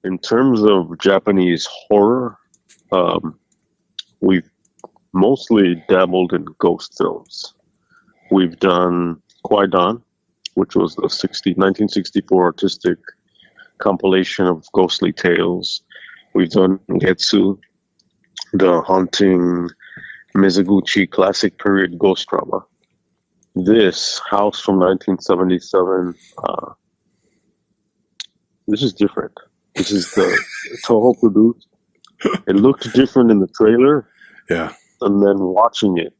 In terms of Japanese horror, we've mostly dabbled in ghost films. We've done Kwaidan, which was the 1964 artistic compilation of ghostly tales. We've done Getsu, the haunting Mizoguchi classic period ghost drama. This House from 1977, this is different. This is the Toho produced. It looked different in the trailer. Yeah. And then watching it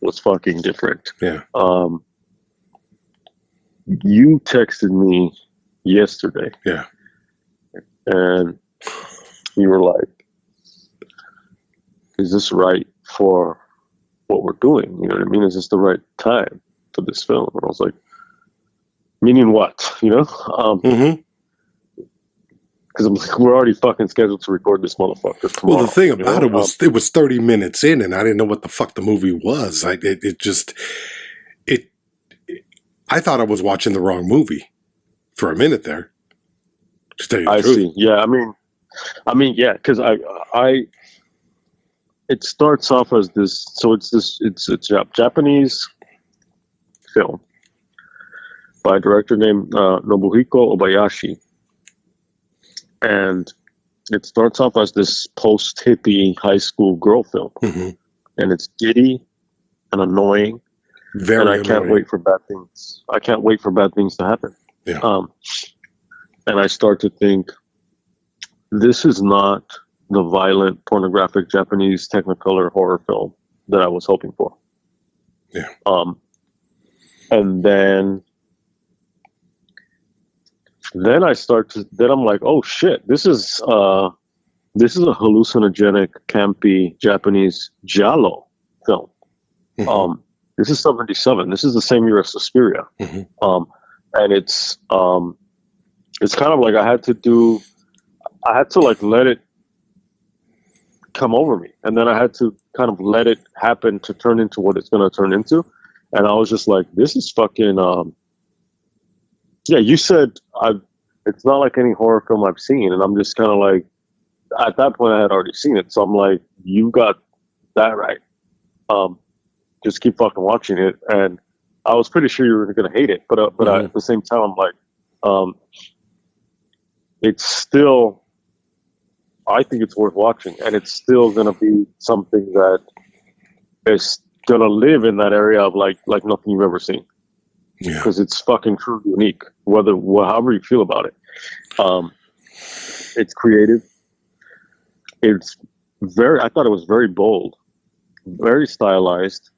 was fucking different. Yeah. You texted me yesterday. Yeah. And you were like, is this right for what we're doing? You know what I mean? Is this the right time for this film? And I was like, meaning what? You know? Because I'm like, we're already fucking scheduled to record this motherfucker tomorrow. Well, the thing about it was, it was 30 minutes in, and I didn't know what the fuck the movie was. I thought I was watching the wrong movie for a minute there. To tell you the truth. See. Yeah, I mean, yeah, because it starts off as this. So it's a Japanese film by a director named Nobuhiko Obayashi. And it starts off as this post-hippie high school girl film. And it's giddy and annoying. Very and I can't wait for bad things. I can't wait for bad things to happen. Yeah. And I start to think, this is not the violent, pornographic Japanese Technicolor horror film that I was hoping for. Yeah. And then I'm like, oh shit, this is a hallucinogenic, campy Japanese giallo film. This is 77. This is the same year as Suspiria. And it's kind of like I had to like let it come over me, and then I had to kind of let it happen to turn into what it's going to turn into. And I was just like, this is fucking yeah, you said it's not like any horror film I've seen, and I'm just kind of like, at that point I had already seen it, so I'm like, you got that right. Just keep fucking watching it. And I was pretty sure you were going to hate it, but at the same time, I'm like, it's still, I think it's worth watching, and it's still going to be something that is going to live in that area of like nothing you've ever seen. Because it's fucking truly unique, however you feel about it. It's creative. It's I thought it was very bold, very stylized.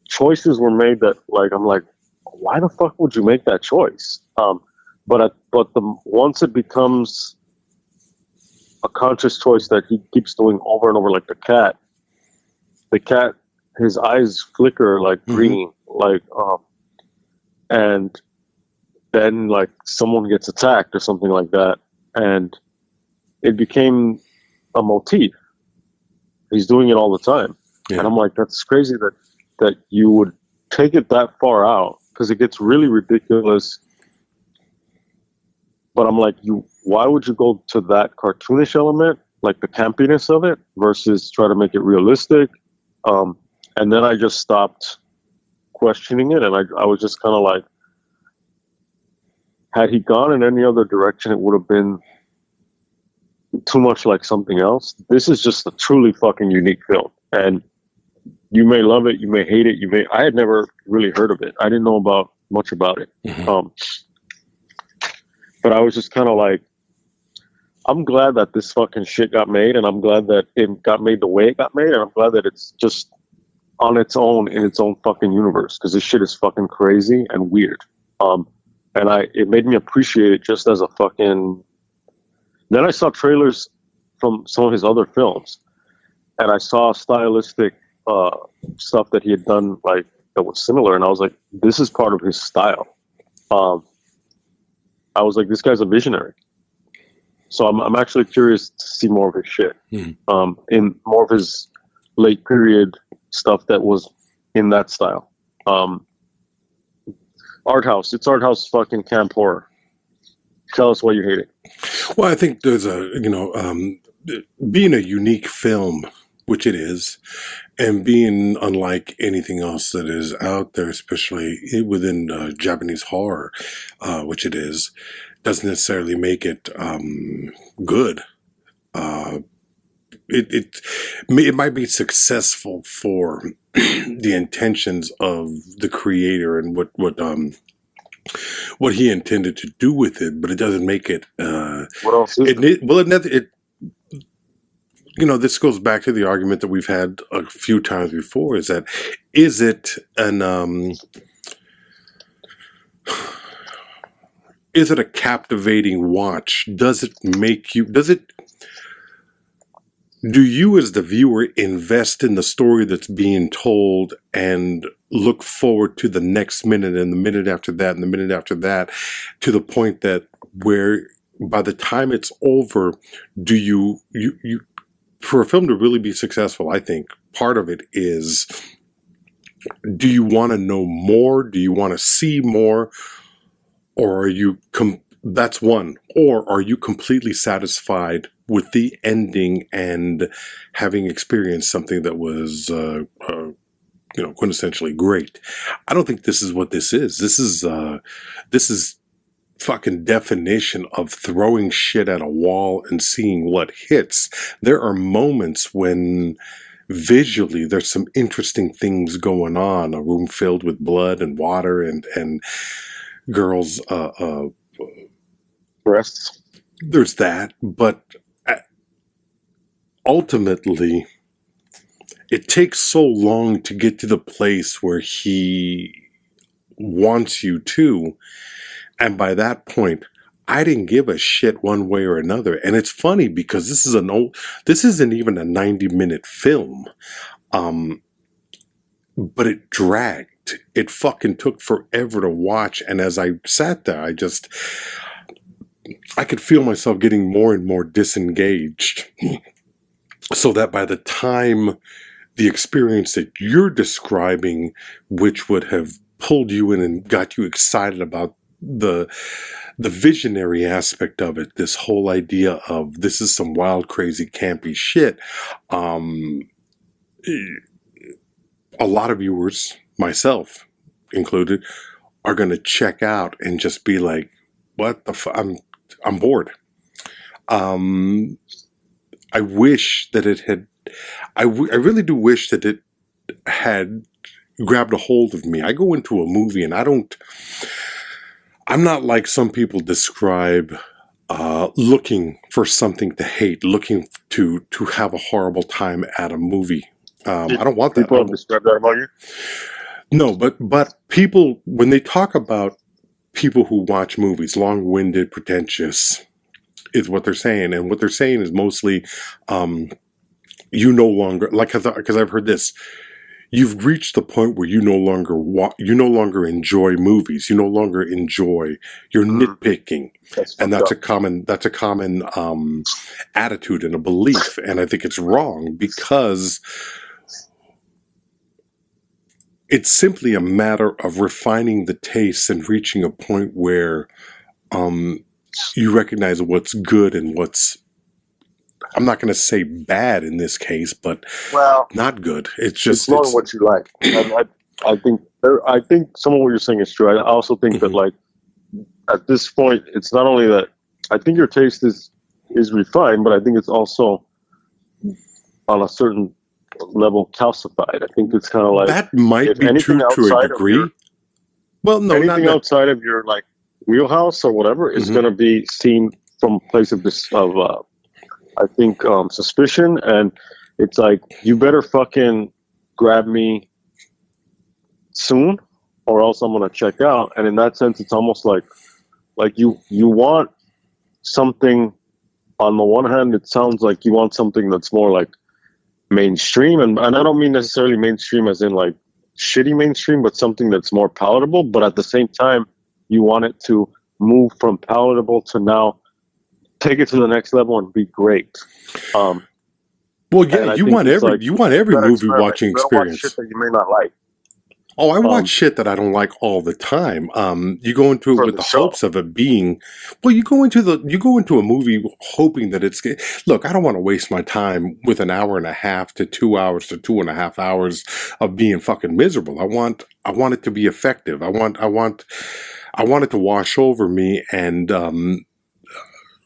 Choices were made that, like, I'm like, why the fuck would you make that choice? But once it becomes a conscious choice that he keeps doing over and over, like the cat, his eyes flicker like green, like, and then like someone gets attacked or something like that, and it became a motif. He's doing it all the time, and I'm like, that's crazy that you would take it that far out, because it gets really ridiculous. But I'm like, why would you go to that cartoonish element, like the campiness of it, versus try to make it realistic? And then I just stopped questioning it, and I was just kind of like, had he gone in any other direction, it would have been too much like something else. This is just a truly fucking unique film, and you may love it, you may hate it, I had never really heard of it. I didn't know much about it. But I was just kind of like, I'm glad that this fucking shit got made, and I'm glad that it got made the way it got made, and I'm glad that it's just on its own, in its own fucking universe, because this shit is fucking crazy and weird. And it made me appreciate it just as a fucking... Then I saw trailers from some of his other films, and I saw stylistic stuff that he had done, like, that was similar, and I was like, this is part of his style. I was like, this guy's a visionary. So I'm actually curious to see more of his shit. In more of his late period stuff that was in that style. Art house. It's art house fucking camp horror. Tell us why you hate it. Well, I think there's being a unique film, which it is, and being unlike anything else that is out there, especially within Japanese horror, which it is, doesn't necessarily make it good. It might be successful for the intentions of the creator and what he intended to do with it, but it doesn't make it. What else is it? This goes back to the argument that we've had a few times before: is it a captivating watch? Do you as the viewer invest in the story that's being told and look forward to the next minute and the minute after that and the minute after that, to the point that where by the time it's over, do you for a film to really be successful, I think part of it is, do you want to know more? Do you want to see more? Or are you, that's one, or are you completely satisfied with the ending and having experienced something that was, quintessentially great? I don't think this is what this is. This is fucking definition of throwing shit at a wall and seeing what hits. There are moments when visually there's some interesting things going on. A room filled with blood and water and girls' breasts. There's that, but ultimately, it takes so long to get to the place where he wants you to. And by that point, I didn't give a shit one way or another. And it's funny because this isn't even a 90-minute film. But it dragged. It fucking took forever to watch. And as I sat there, I could feel myself getting more and more disengaged. So that by the time the experience that you're describing, which would have pulled you in and got you excited about the visionary aspect of it, this whole idea of this is some wild, crazy, campy shit, a lot of viewers, myself included, are going to check out and just be like, what the fuck? I'm bored. I wish that it had, I really do wish that it had grabbed a hold of me. I go into a movie and I'm not like some people describe, looking for something to hate, looking to have a horrible time at a movie. I don't want that. People have described that about you? No, but people, when they talk about people who watch movies, long-winded, pretentious, is what they're saying. And what they're saying is mostly, you no longer, like, because I've heard this, you've reached the point where you no longer enjoy movies. You no longer enjoy, you're nitpicking. That's a common attitude and a belief. And I think it's wrong because it's simply a matter of refining the taste and reaching a point where you recognize what's good and what's, I'm not going to say bad in this case, but not good. It's just it's what you like. I think some of what you're saying is true. I also think that, like, at this point, it's not only that I think your taste is refined, but I think it's also on a certain level calcified. I think it's kind of like that might be true to a degree. Anything outside of your like wheelhouse or whatever is going to be seen from a place of I think suspicion, and it's like, you better fucking grab me soon, or else I'm gonna check out. And in that sense, it's almost like you want something. On the one hand, it sounds like you want something that's more like mainstream, and I don't mean necessarily mainstream as in like shitty mainstream, but something that's more palatable. But at the same time, you want it to move from palatable to now take it to the next level and be great. Well, yeah, you want every movie watching experience. Shit that you may not like. Oh, I watch um, shit that I don't like all the time. You go into it for with the the show. hopes of it being, well, you go into a movie hoping that it's, look, I don't want to waste my time with an hour and a half to 2 hours to 2.5 hours of being fucking miserable. I want it to be effective. I want it to wash over me and,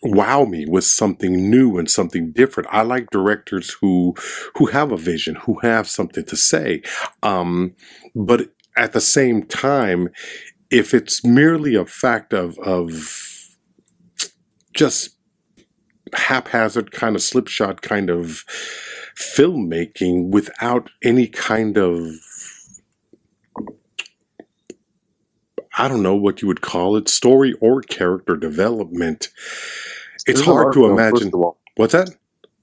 wow me with something new and something different. I like directors who have a vision, who have something to say. But at the same time, if it's merely a fact of just haphazard kind of slipshod kind of filmmaking without any kind of, I don't know what you would call it, story or character development, This it's is an hard art to film, first imagine. of all. What's that?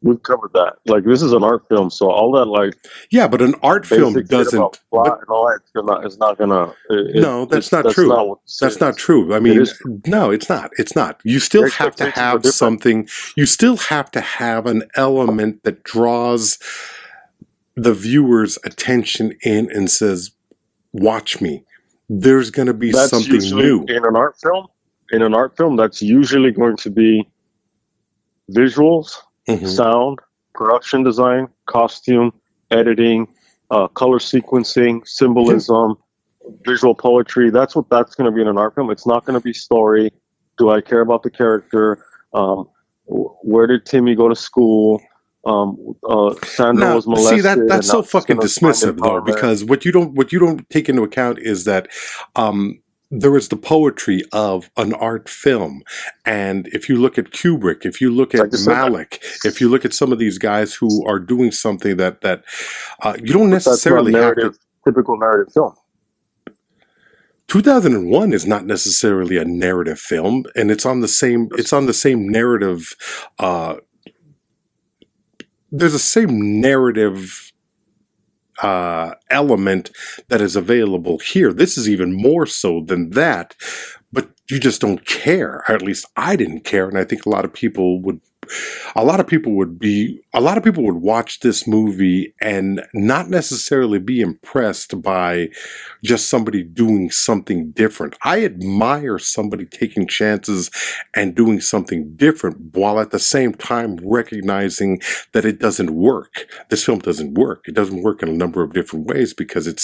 We've covered that. Like, this is an art film, so all that, like, Yeah, but an art film basic shit about doesn't. plot But and all that, it's not gonna. no, that's not That's true. not what this That's not is. true. I It mean, is. no, it's not. It's not. You The still have to expectations are have different. something. You still have to have an element that draws the viewer's attention in and says, "Watch me." There's going to be That's something usually new. in an art film. In an art film, that's usually going to be visuals, Mhm. sound, production design, costume, editing, color sequencing, symbolism, visual poetry. That's going to be in an art film. It's not going to be story. Do I care about the character? Where did Timmy go to school? Sandra Now, was see molested. that's and so now she's fucking gonna find dismissive though, empowerment. because what you don't take into account is that there is the poetry of an art film, and if you look at Kubrick, if you look I at just said that. Malick, if you look at some of these guys who are doing something that you don't But that's not necessarily have to. typical narrative film. 2001 is not necessarily a narrative film, and it's on the same narrative. There's the same narrative element that is available here. This is even more so than that, but you just don't care. Or at least I didn't care, and I think a lot of people would watch this movie and not necessarily be impressed by just somebody doing something different. I admire somebody taking chances and doing something different while at the same time recognizing that it doesn't work. This film doesn't work. It doesn't work in a number of different ways because it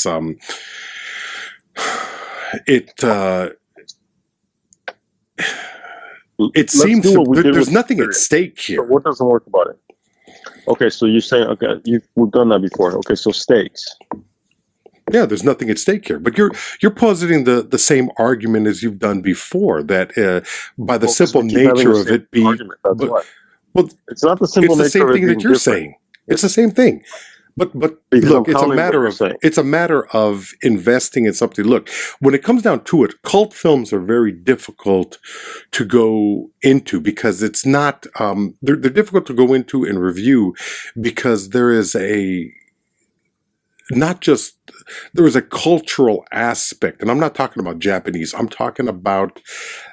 Let's seems do to, what we did there's with nothing at Spirit. stake So here. what doesn't work about it? Okay, so you're saying, okay, we've done that before. Okay, so stakes. Yeah, there's nothing at stake here. But you're positing the same argument as you've done before, that by the Well, 'cause simple we keep having nature the of same it being, argument, that's but why. well, It's not the simple it's the nature same of it thing being that you're different. saying. It's the same thing. But Because look, I'm counting what you're saying. it's a matter of investing in something. Look, when it comes down to it, cult films are very difficult to go into because it's not they're difficult to go into and review because there is a not just there is a cultural aspect, and I'm not talking about Japanese. I'm talking about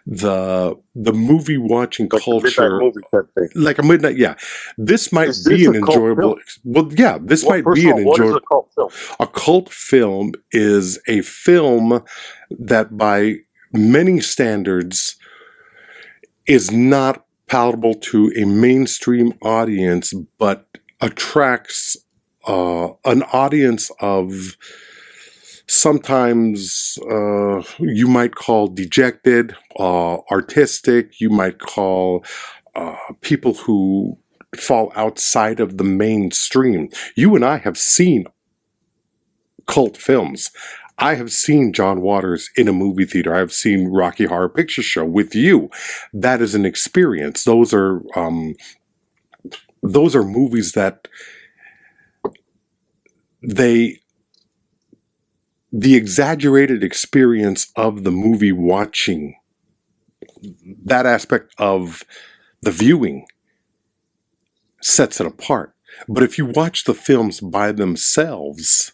the movie watching Like the culture, midnight movie type thing. like a midnight. Yeah, this might Is be this an a cult enjoyable. film? Well, yeah, this Well, might first be of an all, what is a enjoyable. cult film? A cult film is a film that, by many standards, is not palatable to a mainstream audience, but attracts an audience of sometimes you might call dejected, artistic, you might call people who fall outside of the mainstream. You and I have seen cult films. I have seen John Waters in a movie theater. I've seen Rocky Horror Picture Show with you. That is an experience. Those are movies that the exaggerated experience of the movie watching, that aspect of the viewing sets it apart. But if you watch the films by themselves,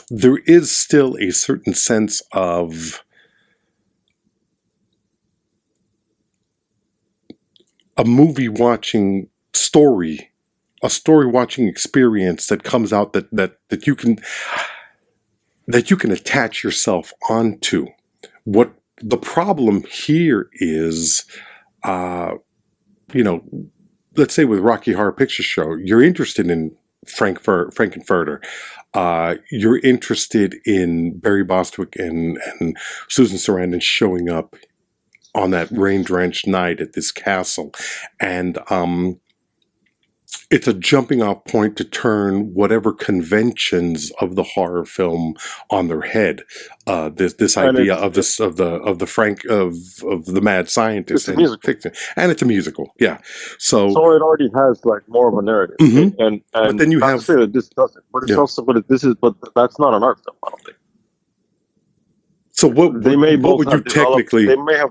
there is still a certain sense of a movie watching story, a story watching experience that comes out that you can. that you can attach yourself onto. What the problem here is, let's say with Rocky Horror Picture Show, you're interested in Frankenfurter. You're interested in Barry Bostwick and Susan Sarandon showing up on that rain-drenched night at this castle. And it's a jumping off point to turn whatever conventions of the horror film on their head. This idea of the mad scientist and fiction, and it's a musical, yeah. So it already has like more of a narrative, and but then you not have to say that this doesn't, but it's also but that's not an art film, I don't think. So what would you technically? They may have.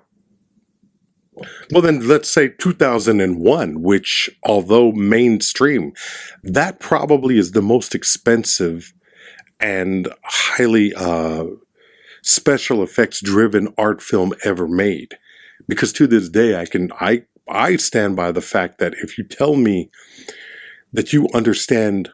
Well, then let's say 2001, which, although mainstream, that probably is the most expensive and highly special effects driven art film ever made. Because to this day, I stand by the fact that if you tell me that you understand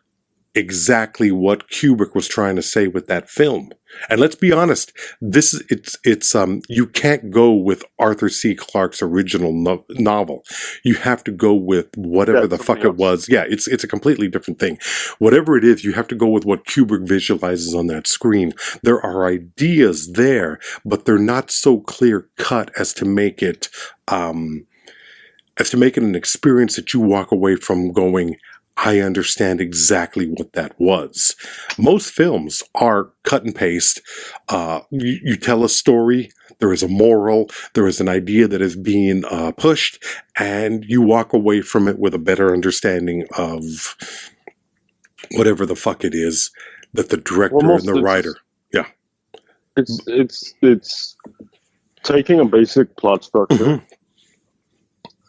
exactly what Kubrick was trying to say with that film. And let's be honest, you can't go with Arthur C. Clarke's original novel. You have to go with whatever the fuck it was. Yeah, it's a completely different thing. Whatever it is, you have to go with what Kubrick visualizes on that screen. There are ideas there, but they're not so clear cut as to make it an experience that you walk away from going, I understand exactly what that was. Most films are cut and paste. You tell a story, there is a moral, there is an idea that is being pushed, and you walk away from it with a better understanding of whatever the fuck it is that the director and the writer. Yeah. It's taking a basic plot structure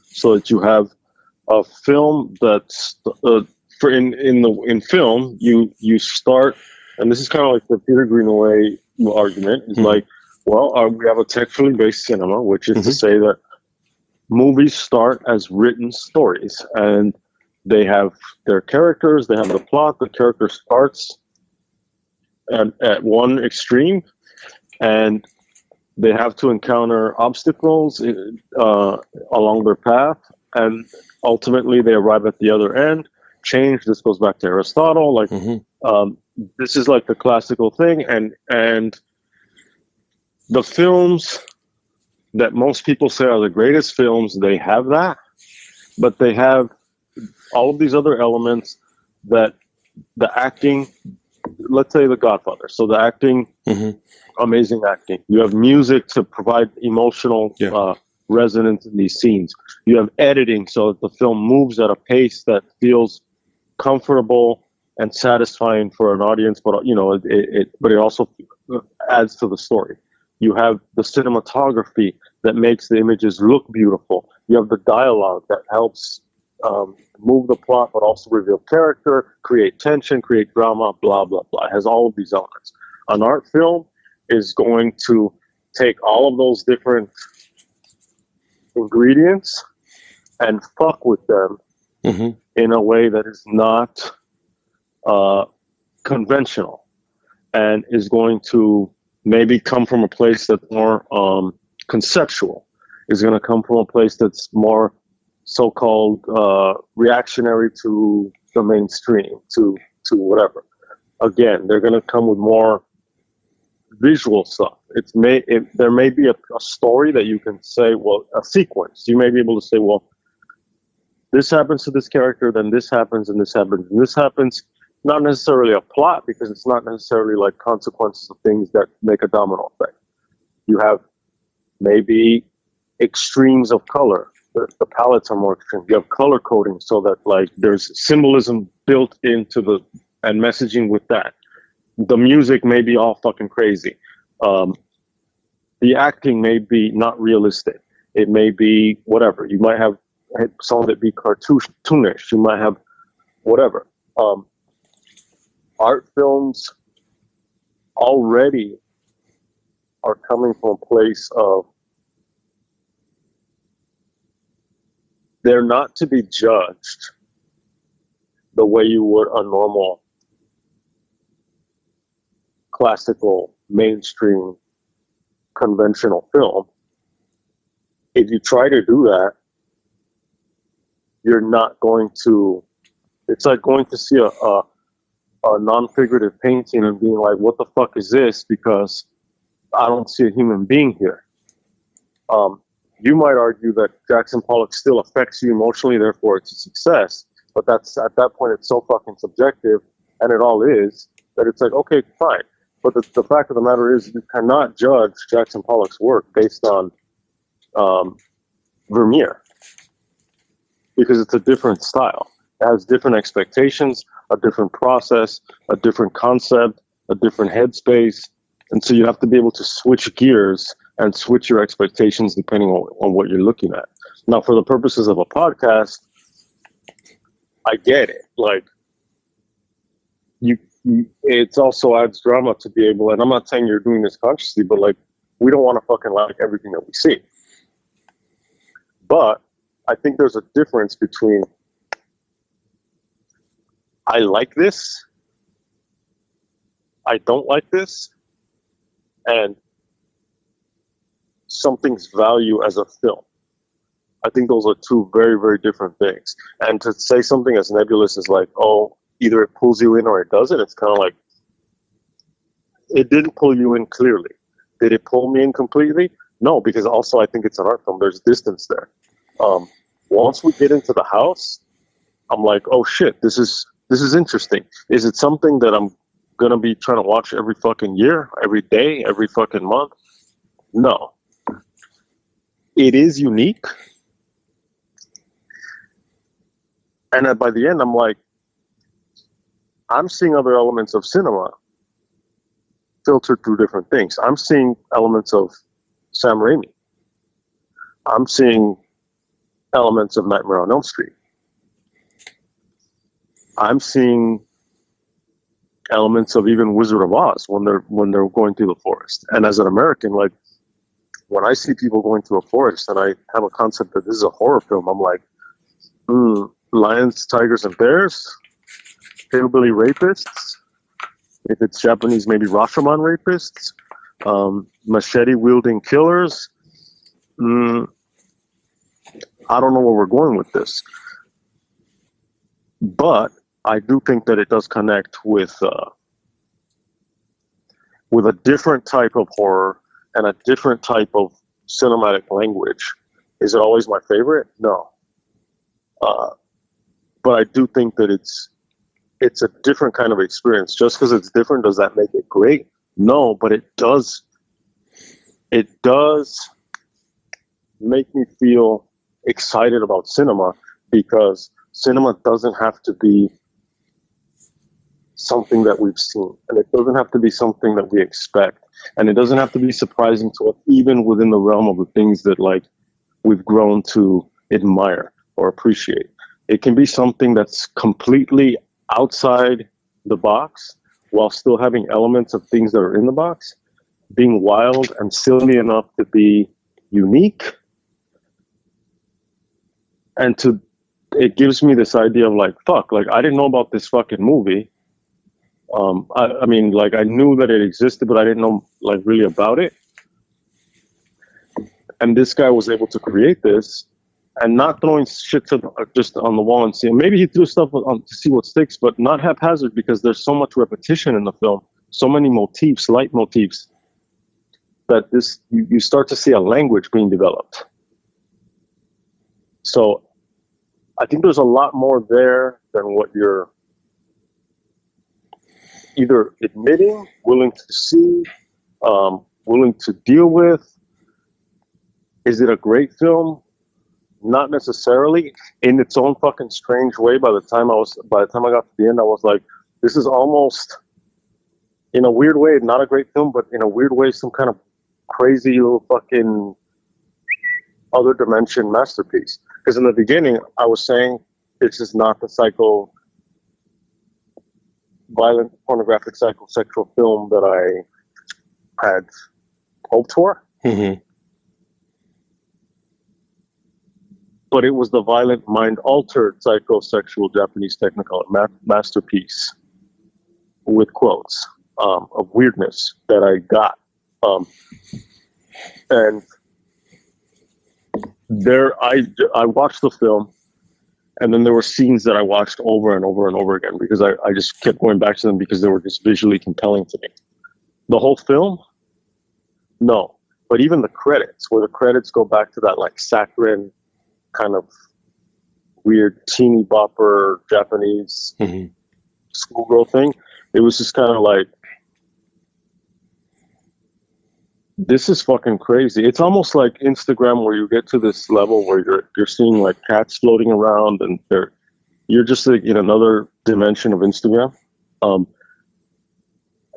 so that you have a film that's in film you start, and this is kind of like the Peter Greenaway argument. It's like, well, we have a textually based cinema, which is to say that movies start as written stories, and they have their characters, they have the plot. The character starts at one extreme, and they have to encounter obstacles along their path, and ultimately they arrive at the other end. Change. This goes back to Aristotle. Like this is like the classical thing, and the films that most people say are the greatest films, they have that, but they have all of these other elements that the acting. Let's say The Godfather. So the acting, amazing acting. You have music to provide emotional resonance in these scenes. You have editing so that the film moves at a pace that feels comfortable and satisfying for an audience, but it also adds to the story. You have the cinematography that makes the images look beautiful. You have the dialogue that helps move the plot, but also reveal character, create tension, create drama, blah, blah, blah. It has all of these elements. An art film is going to take all of those different ingredients and fuck with them in a way that is not conventional, and is going to maybe come from a place that's more conceptual, is going to come from a place that's more so-called reactionary to the mainstream, to whatever. Again, they're going to come with more visual stuff. There may be a story that you can say, well, a sequence. You may be able to say, well, this happens to this character, then this happens, and this happens, and this happens. Not necessarily a plot, because it's not necessarily like consequences of things that make a domino effect. You have maybe extremes of color. The palettes are more extreme. You have color coding so that like there's symbolism built into and messaging with that. The music may be all fucking crazy. The acting may be not realistic. It may be whatever. You might have some of it be cartoonish. You might have whatever. Art films already are coming from a place of they're not to be judged the way you would a normal classical, mainstream, conventional film. If you try to do that, you're not going to. It's like going to see a non-figurative painting and being like, "What the fuck is this?" Because I don't see a human being here. You might argue that Jackson Pollock still affects you emotionally, therefore it's a success. But that's at that point, it's so fucking subjective, and it all is, that it's like, okay, fine. But the fact of the matter is, you cannot judge Jackson Pollock's work based on Vermeer, because it's a different style. It has different expectations, a different process, a different concept, a different headspace. And so you have to be able to switch gears and switch your expectations depending on what you're looking at. Now, for the purposes of a podcast, I get it. Like, it also adds drama to be able, and I'm not saying you're doing this consciously, but like, we don't want to fucking like everything that we see. But I think there's a difference between I like this, I don't like this, and something's value as a film. I think those are two very, very different things. And to say something as nebulous as like, oh, either it pulls you in or it doesn't, it's kind of like, it didn't pull you in clearly. Did it pull me in completely? No, because also I think it's an art film. There's distance there. Once we get into the house, I'm like, oh shit, this is interesting. Is it something that I'm going to be trying to watch every fucking year, every day, every fucking month? No. It is unique. And by the end, I'm like, I'm seeing other elements of cinema filtered through different things. I'm seeing elements of Sam Raimi. I'm seeing elements of Nightmare on Elm Street. I'm seeing elements of even Wizard of Oz when they're going through the forest. And as an American, like, when I see people going through a forest and I have a concept that this is a horror film, I'm like, lions, tigers, and bears, hillbilly rapists. If it's Japanese, maybe Rashomon rapists, machete-wielding killers. I don't know where we're going with this. But I do think that it does connect with a different type of horror and a different type of cinematic language. Is it always my favorite? No. But I do think that it's a different kind of experience. Just because it's different, does that make it great? No, but it does make me feel excited about cinema, because cinema doesn't have to be something that we've seen, and it doesn't have to be something that we expect, and it doesn't have to be surprising to us, even within the realm of the things that like we've grown to admire or appreciate. It can be something that's completely outside the box while still having elements of things that are in the box, being wild and silly enough to be unique. And it gives me this idea of like, fuck, like I didn't know about this fucking movie. I mean, like I knew that it existed, but I didn't know like really about it. And this guy was able to create this, and not throwing shit just on the wall and seeing. Maybe he threw stuff on to see what sticks, but not haphazard, because there's so much repetition in the film, so many motifs, light motifs, that you start to see a language being developed. So I think there's a lot more there than what you're either admitting, willing to see, willing to deal with. Is it a great film? Not necessarily. In its own fucking strange way, by the time I got to the end, I was like, this is almost, in a weird way, not a great film, but in a weird way, some kind of crazy little fucking other dimension masterpiece. Because in the beginning, I was saying this is not the violent, pornographic, psychosexual film that I had hoped for. Mm-hmm. But it was the violent, mind-altered, psychosexual Japanese Technicolor masterpiece, with quotes. of weirdness that I got. And I watched the film, and then there were scenes that I watched over and over and over again because I just kept going back to them because they were just visually compelling to me. The whole film, no, but even the credits, where the credits go back to that like saccharine kind of weird teeny bopper Japanese schoolgirl thing, it was just kind of like, this is fucking crazy. It's almost like Instagram, where you get to this level where you're seeing like cats floating around, and you're just like in another dimension of Instagram.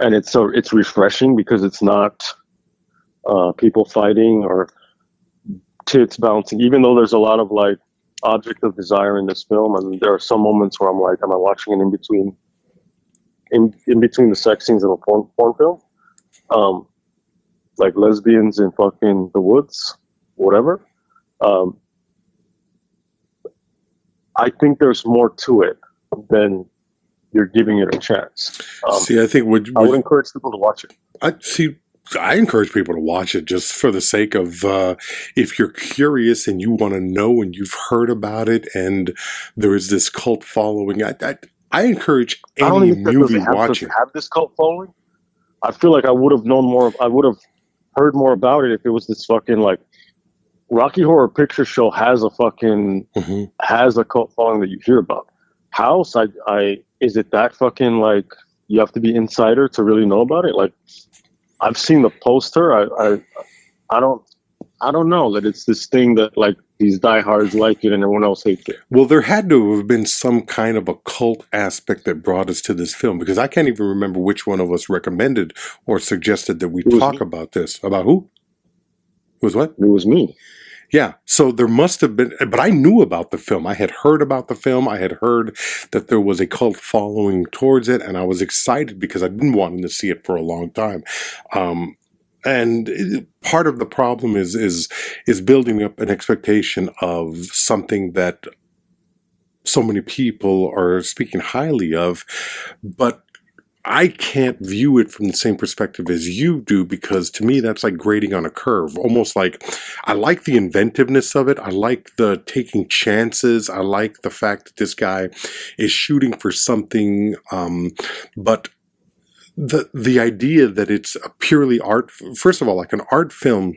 And it's refreshing because it's not people fighting or tits bouncing. Even though there's a lot of like object of desire in this film, and there are some moments where I'm like, am I watching it in between the sex scenes of a porn film? Like lesbians in fucking the woods, whatever. I think there's more to it than you're giving it a chance. See, I think I would encourage people to watch it. I encourage people to watch it just for the sake of if you're curious and you want to know and you've heard about it and there is this cult following. I encourage any movie watching. Does it have this cult following? I feel like I would have known more. I would have heard more about it if it was this fucking like Rocky Horror Picture Show has a fucking has a cult following that you hear about. House, is it that fucking like you have to be insider to really know about it? Like, I've seen the poster. I don't know that it's this thing that like these diehards like it and everyone else hates it. Well, there had to have been some kind of a cult aspect that brought us to this film, because I can't even remember which one of us recommended or suggested that we talk about this. About who? It was what? It was me. Yeah, so there must have been, but I knew about the film. I had heard about the film. I had heard that there was a cult following towards it, and I was excited because I'd been wanting to see it for a long time. And part of the problem is building up an expectation of something that so many people are speaking highly of, but I can't view it from the same perspective as you do, because to me that's like grading on a curve. Almost like, I like the inventiveness of it. I like the taking chances. I like the fact that this guy is shooting for something, but the idea that it's a purely art, first of all, like an art film,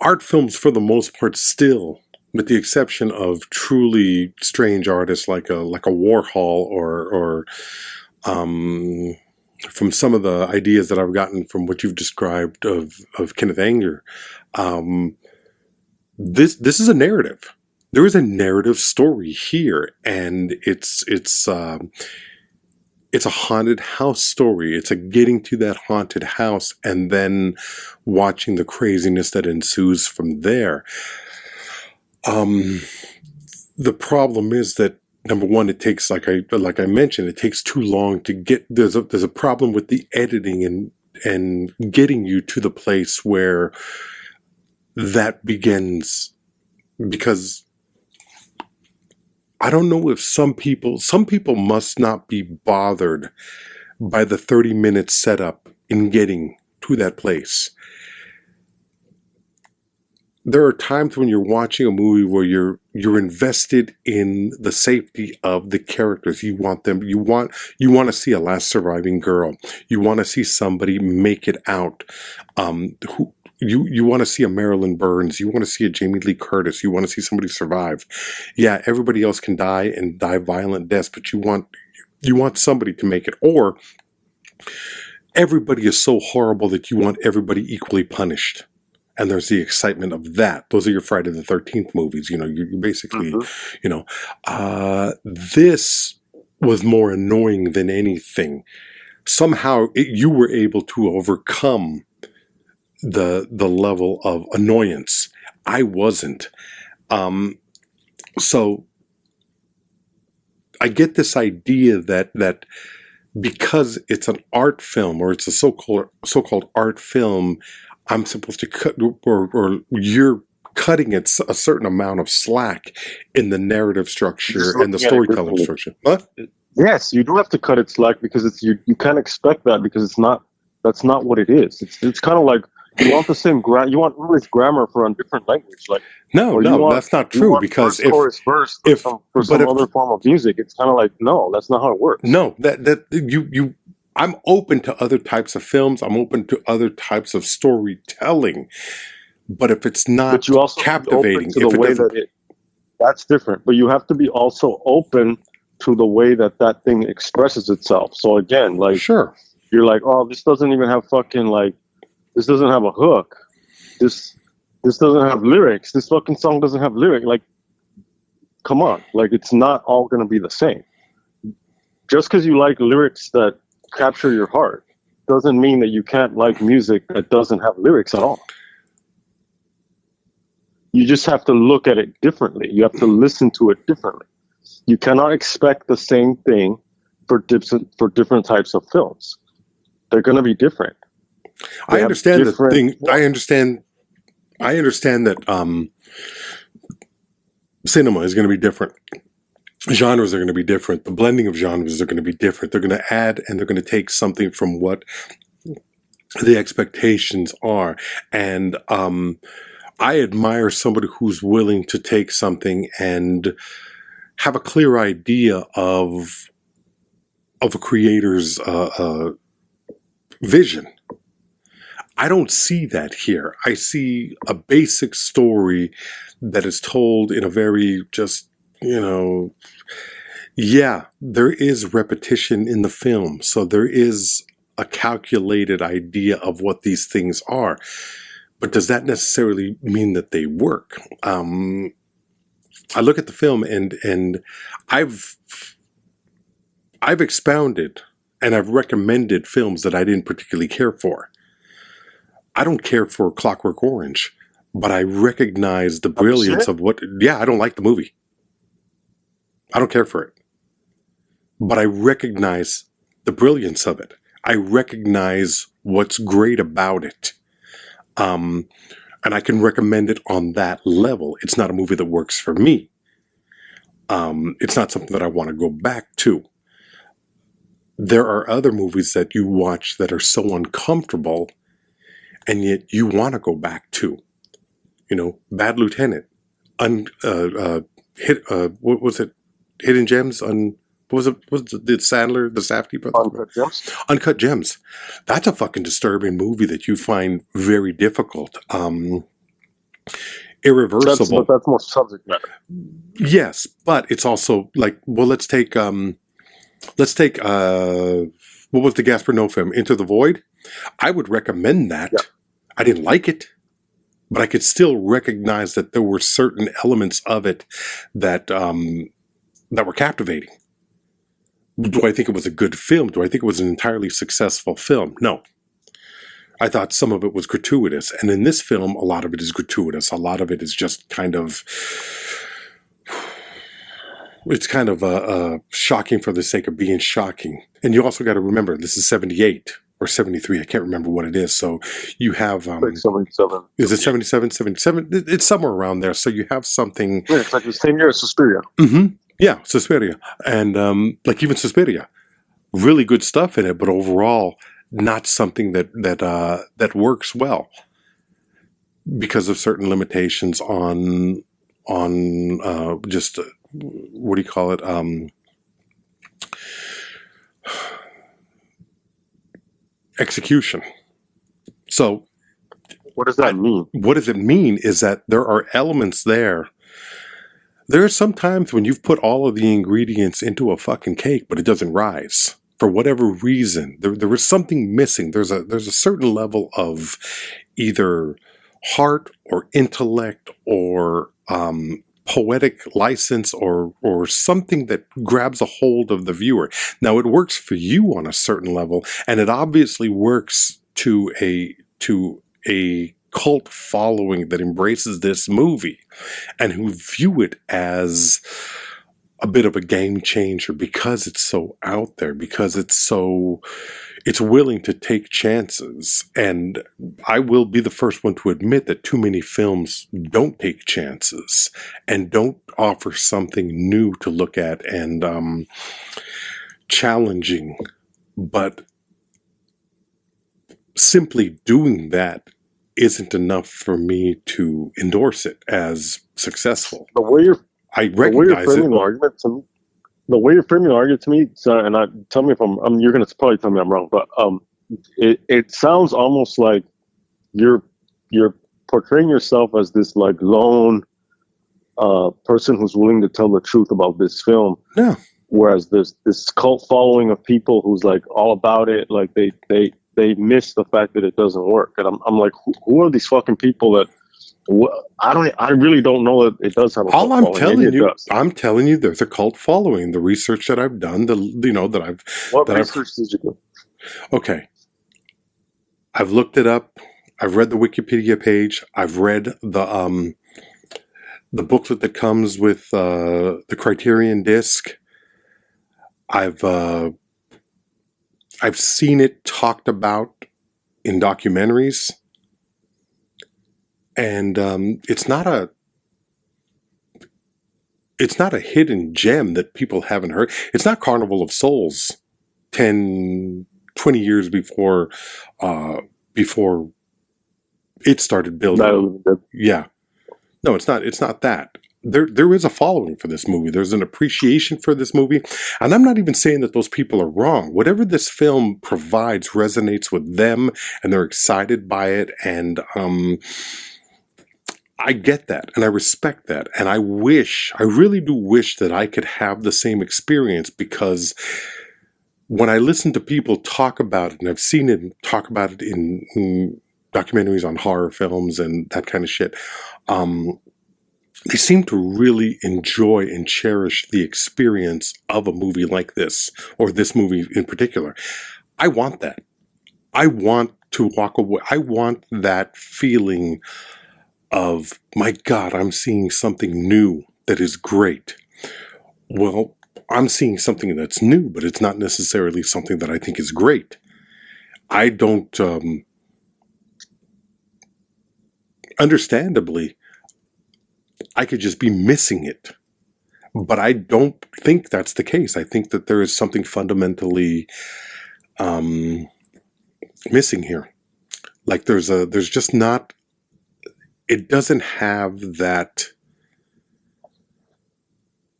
art films for the most part still, with the exception of truly strange artists like a Warhol or from some of the ideas that I've gotten from what you've described of Kenneth Anger, this is a narrative. There is a narrative story here, and it's a haunted house story. It's a getting to that haunted house and then watching the craziness that ensues from there. The problem is that, number one, it takes, like I mentioned, it takes too long to get. There's a problem with the editing and getting you to the place where that begins, because I don't know if some people must not be bothered by the 30-minute setup in getting to that place. There are times when you're watching a movie where you're invested in the safety of the characters. You want them. You want to see a last surviving girl. You want to see somebody make it out. You want to see a Marilyn Burns. You want to see a Jamie Lee Curtis. You want to see somebody survive. Yeah, everybody else can die and die violent deaths, but you want somebody to make it. Or everybody is so horrible that you want everybody equally punished. And there's the excitement of that. Those are your Friday the 13th movies. You know, you basically, this was more annoying than anything. Somehow you were able to overcome the level of annoyance. I wasn't. So I get this idea that because it's an art film, or it's a so-called art film, I'm supposed to cut, or you're cutting it a certain amount of slack in the narrative structure and the storytelling structure. What? Yes, you do have to cut it slack because it's you can't expect that because it's not that's not what it is. It's kind of like you want the same you want English grammar for a different language, like No, or no, that's not you true want because verse chorus verse if for but some if other form of music. It's kind of like no, that's not how it works. no, that you I'm open to other types of films. I'm open to other types of storytelling. But if it's But not you also have to be open captivating, to the if it way doesn't, that that's different. But you have to be also open to the way that that thing expresses itself. So again, like sure. you're like, oh, this doesn't even have fucking like this doesn't have a hook. This doesn't have lyrics. This fucking song doesn't have lyrics. Like, come on. Like, it's not all going to be the same. Just because you like lyrics that capture your heart doesn't mean that you can't like music that doesn't have lyrics at all. You just have to look at it differently. You have to listen to it differently. You cannot expect the same thing for different types of films. They're going to be different. I understand the thing. I understand that cinema is going to be different. Genres are going to be different. The blending of genres are going to be different. They're going to add and they're going to take something from what the expectations are. And I admire somebody who's willing to take something and have a clear idea of a creator's vision. I don't see that here. I see a basic story that is told in a very just, yeah, there is repetition in the film. So there is a calculated idea of what these things are. But does that necessarily mean that they work? I look at the film and I've expounded and I've recommended films that I didn't particularly care for. I don't care for Clockwork Orange, but I recognize the brilliance of what... Yeah, I don't like the movie. I don't care for it. But I recognize the brilliance of it. I recognize what's great about it. And I can recommend it on that level. It's not a movie that works for me. It's not something that I want to go back to. There are other movies that you watch that are so uncomfortable and yet you want to go back to. Bad Lieutenant, what was it? Hidden Gems on, what was the Sandler, the Safdie brothers? Uncut Gems? Uncut Gems. That's a fucking disturbing movie that you find very difficult. Irreversible. But that's more subject matter. Yes, but it's also like, well, let's take what was the Gaspar Noé film, Into the Void? I would recommend that. Yeah. I didn't like it, but I could still recognize that there were certain elements of it that were captivating. Do I think it was a good film? Do I think it was an entirely successful film? No. I thought some of it was gratuitous. And in this film, a lot of it is gratuitous. A lot of it is just kind of... It's kind of shocking for the sake of being shocking. And you also got to remember, this is 78 or 73. I can't remember what it is. So you have... like 77. Is it 77? 77? It's somewhere around there. So you have something... Yeah, it's like the same year as Suspiria. Mm-hmm. Yeah, Suspiria. And like even Suspiria. Really good stuff in it, but overall, not something that works well. Because of certain limitations on just... what do you call it? Execution. So, what does that mean? What does it mean is that there are elements there. There are some times when you've put all of the ingredients into a fucking cake, but it doesn't rise for whatever reason. There is something missing. There's a certain level of either heart or intellect or poetic license or something that grabs a hold of the viewer. Now it works for you on a certain level, and it obviously works to a cult following that embraces this movie and who view it as a bit of a game changer because it's so out there, because it's willing to take chances. And I will be the first one to admit that too many films don't take chances and don't offer something new to look at. And challenging, but simply doing that isn't enough for me to endorse it as successful. The way you're I the way you're recognize it. framing the argument to me, the way you're framing the argument to me, so, and tell me if you're going to probably tell me I'm wrong, but it sounds almost like you're portraying yourself as this like lone person who's willing to tell the truth about this film. Yeah. Whereas there's this cult following of people who's like all about it, like they miss the fact that it doesn't work, and I'm like, who are these fucking people that? I really don't know that it does have a cult following. I'm telling you, there's a cult following. The research that I've done, What research did you do? Okay, I've looked it up. I've read the Wikipedia page. I've read the booklet that comes with the Criterion disc. I've seen it talked about in documentaries. And it's not a hidden gem that people haven't heard. It's not Carnival of Souls 10, 20 years before it started building. Yeah. No, it's not that. There is a following for this movie. There's an appreciation for this movie. And I'm not even saying that those people are wrong. Whatever this film provides resonates with them, and they're excited by it. And I get that, and I respect that, and I really do wish that I could have the same experience, because when I listen to people talk about it, and I've seen it talk about it in documentaries on horror films and that kind of shit, they seem to really enjoy and cherish the experience of a movie like this, or this movie in particular. I want that. I want to walk away. I want that feeling of, my God, I'm seeing something new that is great. Well, I'm seeing something that's new, but it's not necessarily something that I think is great. I don't, understandably, I could just be missing it. But I don't think that's the case. I think that there is something fundamentally missing here. Like there's just not, it doesn't have that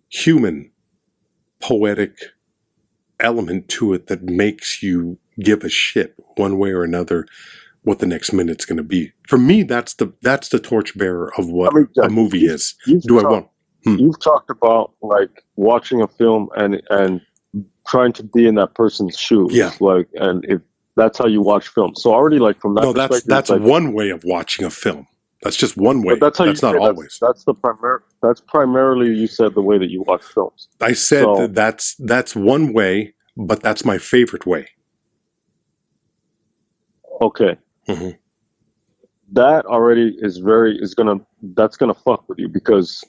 human, poetic element to it that makes you give a shit one way or another what the next minute's going to be. For me, that's the torchbearer of what a movie is. You've talked about like watching a film and trying to be in that person's shoes. Yeah. Like, and if that's how you watch films. So already like from that perspective, that's like, one way of watching a film. That's just one way. But that's how that's not always. That's primarily, you said, the way that you watch films. I said that's one way, but that's my favorite way. Okay. Mm-hmm. That already that's gonna fuck with you, because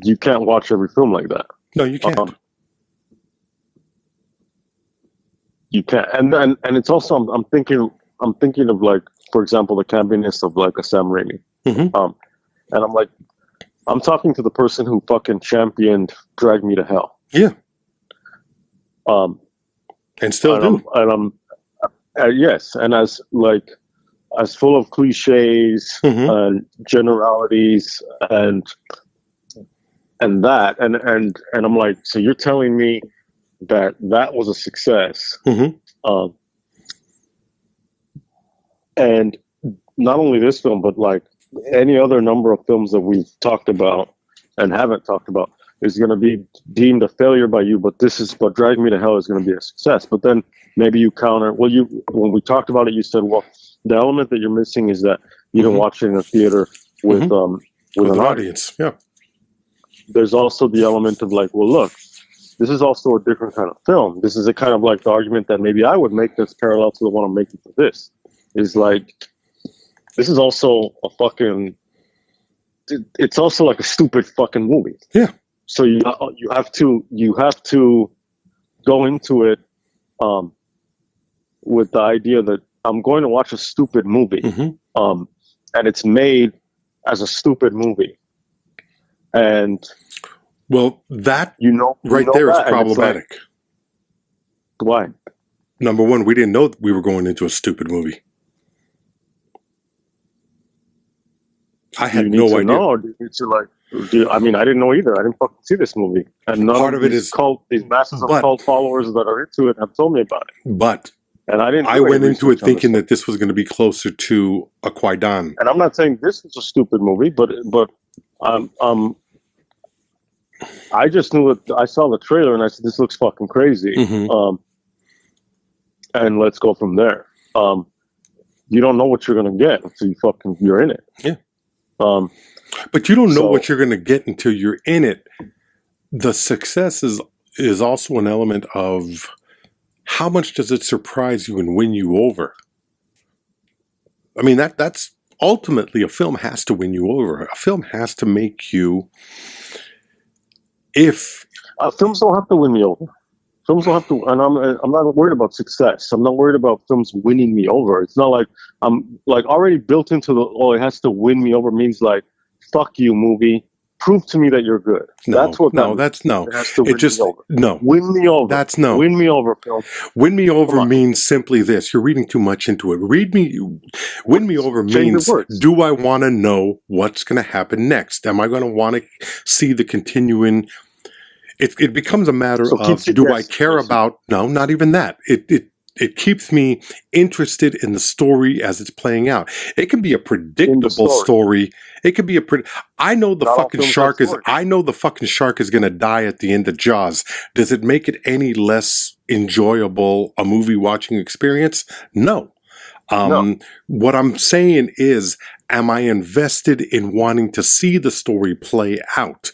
you can't watch every film like that. No, you can't. You can't, and it's also I'm thinking of, like, for example, the campiness of like a Sam Raimi. Mm-hmm. And I'm like, I'm talking to the person who fucking championed Drag Me to Hell. Yeah. And still do. Yes, and as full of cliches Mm-hmm. and generalities and that, and I'm like, so you're telling me that was a success? Mm-hmm. And not only this film, but like any other number of films that we've talked about and haven't talked about is going to be deemed a failure by you. But Drag Me to Hell is going to be a success. But then maybe you counter. Well, when we talked about it, you said, well, the element that you're missing is that you don't watch it in a theater with with an audience. Yeah. There's also the element of like, well, look, this is also a different kind of film. This is a kind of like the argument that maybe I would make that's parallel to the one I'm making for this. Is like, this is also a fucking, it's also like a stupid fucking movie. Yeah. So you have to go into it with the idea that I'm going to watch a stupid movie, Mm-hmm. And it's made as a stupid movie, and well, that right there is problematic. Why? Number one, we didn't know we were going into a stupid movie. I had no idea. No, do you need to like? I mean, I didn't know either. I didn't fucking see this movie, and none Part of of it these is, these masses of but cult followers that are into it have told me about it, but and I didn't. I Do any went into it research on this thinking stuff. that this was going to be closer to a Kwaidan. And I'm not saying this was a stupid movie, but I just knew it. I saw the trailer and I said, "This looks fucking crazy," and let's go from there. You don't know what you're gonna get until you're in it. Yeah. But you don't know what you're going to get until you're in it. The success is also an element of how much does it surprise you and win you over. I mean, that's ultimately, a film has to win you over. A film has to make you, films don't have to win me over. Films don't have to, and I'm not worried about success. I'm not worried about films winning me over. It's not like I'm like already built into it has to win me over means like, fuck you, movie. Prove to me that you're good. That's what no. It has to win me over. No. Win me over. That's no. Win me over, film. Win me over means simply this. You're reading too much into it. Win me over means, do I want to know what's going to happen next? Am I going to want to see the continuing? It becomes a matter of, do I care about? No, not even that. It keeps me interested in the story as it's playing out. It can be a predictable story. It could be I know the fucking shark is going to die at the end of Jaws. Does it make it any less enjoyable a movie watching experience? No. No. What I'm saying is, am I invested in wanting to see the story play out?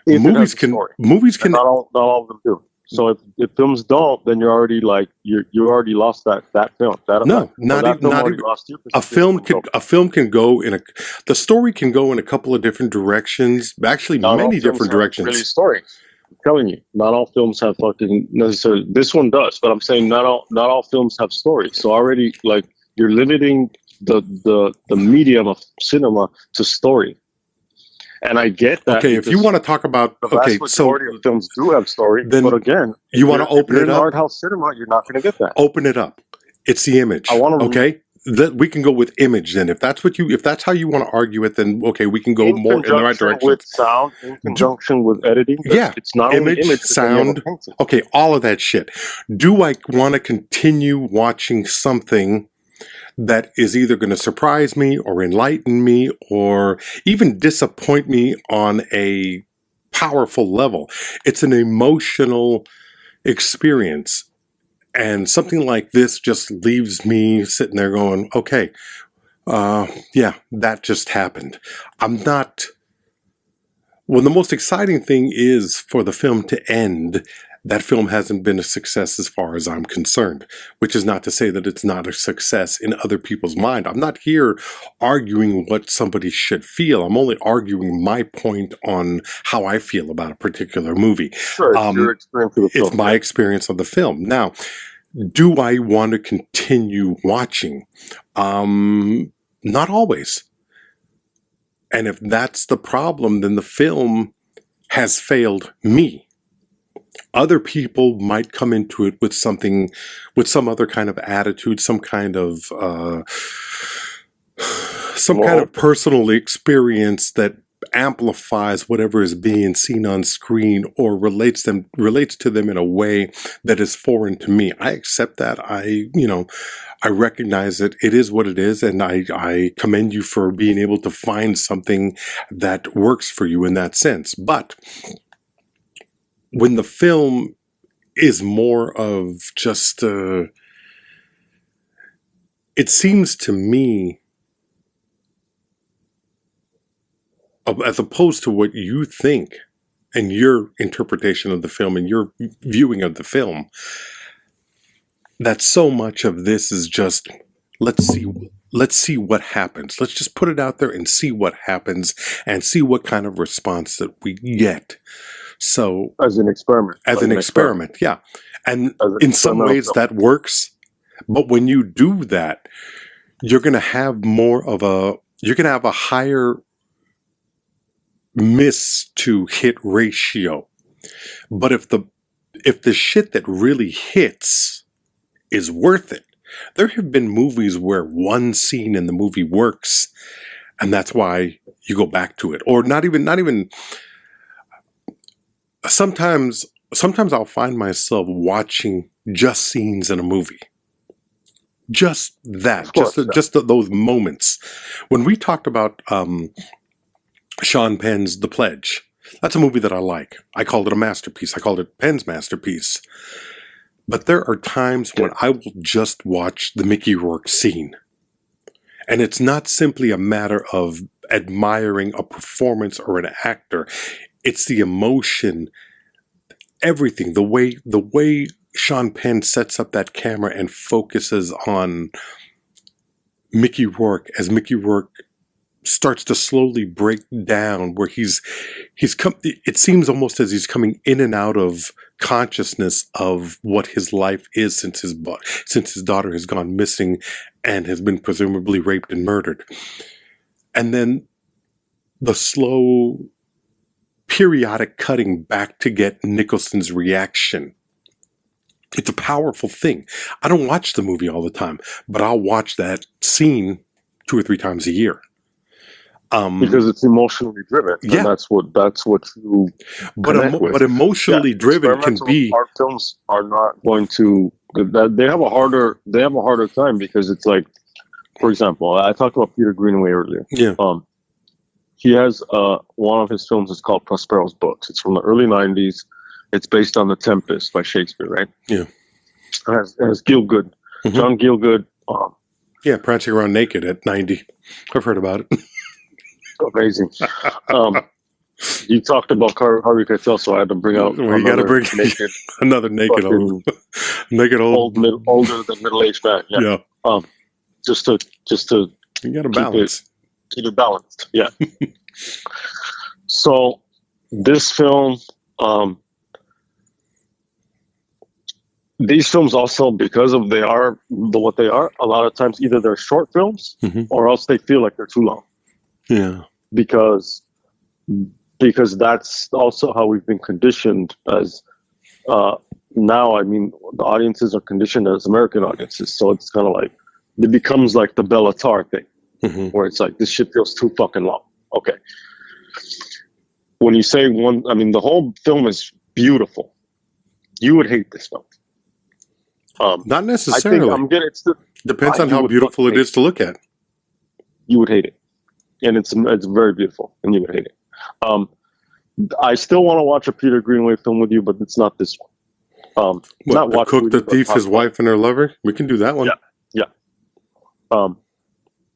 Movies can, not all of them do. So if films don't, then you're already like you already lost that film. A film can go in the story can go in a couple of different directions. Actually, many different directions. Really stories. I'm telling you, not all films have fucking necessarily. This one does, but I'm saying not all films have stories. So already, like, you're limiting the medium of cinema to story. And I get that. Okay, if you want to talk about the vast majority of films do have story, then but again, you want to open it up. In art house cinema, you're not going to get that. Open it up. It's the image. Okay, that we can go with image. Then, if that's how you want to argue it, then okay, we can go more in the right direction. With sound, in conjunction with editing. Yeah, it's not image, only sound. Okay, all of that shit. Do I want to continue watching something that is either going to surprise me or enlighten me or even disappoint me on a powerful level? It's an emotional experience. And something like this just leaves me sitting there going, okay, yeah, that just happened. The most exciting thing is for the film to end. That film hasn't been a success as far as I'm concerned, which is not to say that it's not a success in other people's mind. I'm not here arguing what somebody should feel. I'm only arguing my point on how I feel about a particular movie. Sure, it's your experience of the film. It's my experience of the film. Now, do I want to continue watching? Not always. And if that's the problem, then the film has failed me. Other people might come into it with some other kind of attitude, some kind of personal experience that amplifies whatever is being seen on screen or relates to them in a way that is foreign to me. I accept that. I recognize it. It is what it is, and I commend you for being able to find something that works for you in that sense. But when the film is more of just, it seems to me, as opposed to what you think and your interpretation of the film and your viewing of the film, that so much of this is just, let's see what happens. Let's just put it out there and see what happens and see what kind of response that we get. So as an experiment, yeah. And in some ways that works. But when you do that, you're going to have a higher miss to hit ratio. But if the shit that really hits is worth it, there have been movies where one scene in the movie works, and that's why you go back to it. Or not even. Sometimes I'll find myself watching just scenes in a movie. Just that, just those moments. When we talked about Sean Penn's The Pledge, that's a movie that I like. I called it a masterpiece. I called it Penn's masterpiece. But there are times when I will just watch the Mickey Rourke scene. And it's not simply a matter of admiring a performance or an actor. It's the emotion, everything, the way Sean Penn sets up that camera and focuses on Mickey Rourke as Mickey Rourke starts to slowly break down, where he's come. It seems almost as he's coming in and out of consciousness of what his life is since his daughter has gone missing and has been presumably raped and murdered, and then the slow periodic cutting back to get Nicholson's reaction. It's a powerful thing. I don't watch the movie all the time, but I'll watch that scene 2 or 3 times a year. Because it's emotionally driven. Yeah. And that's what you connect with. But emotionally driven can be... Art films are not going to... They have a harder time, because it's like, for example, I talked about Peter Greenaway earlier. Yeah. He has one of his films is called Prospero's Books. It's from the early 90s. It's based on The Tempest by Shakespeare, right? Yeah. It has Gielgud, John Gielgud. Yeah, prancing around naked at 90. I've heard about it. Amazing. You talked about Harvey Keitel, so I had to bring out another naked old older than middle-aged man. Yeah. Just to you got to balance. Keep it balanced. Yeah. So this film, these films also, because of what they are, a lot of times either they're short films or else they feel like they're too long. Yeah. Because that's also how we've been conditioned as now. I mean, the audiences are conditioned as American audiences, so it's kind of like it becomes like the Bellatar thing, where it's like this shit feels too fucking long. Okay. When you say one, I mean, the whole film is beautiful. You would hate this film. Not necessarily. Depends on how beautiful it is to look at. You would hate it. And it's very beautiful, and you would hate it. I still want to watch a Peter Greenaway film with you, but it's not this one. Not The Cook, the Thief, His Wife, and Her Lover? We can do that one. Yeah.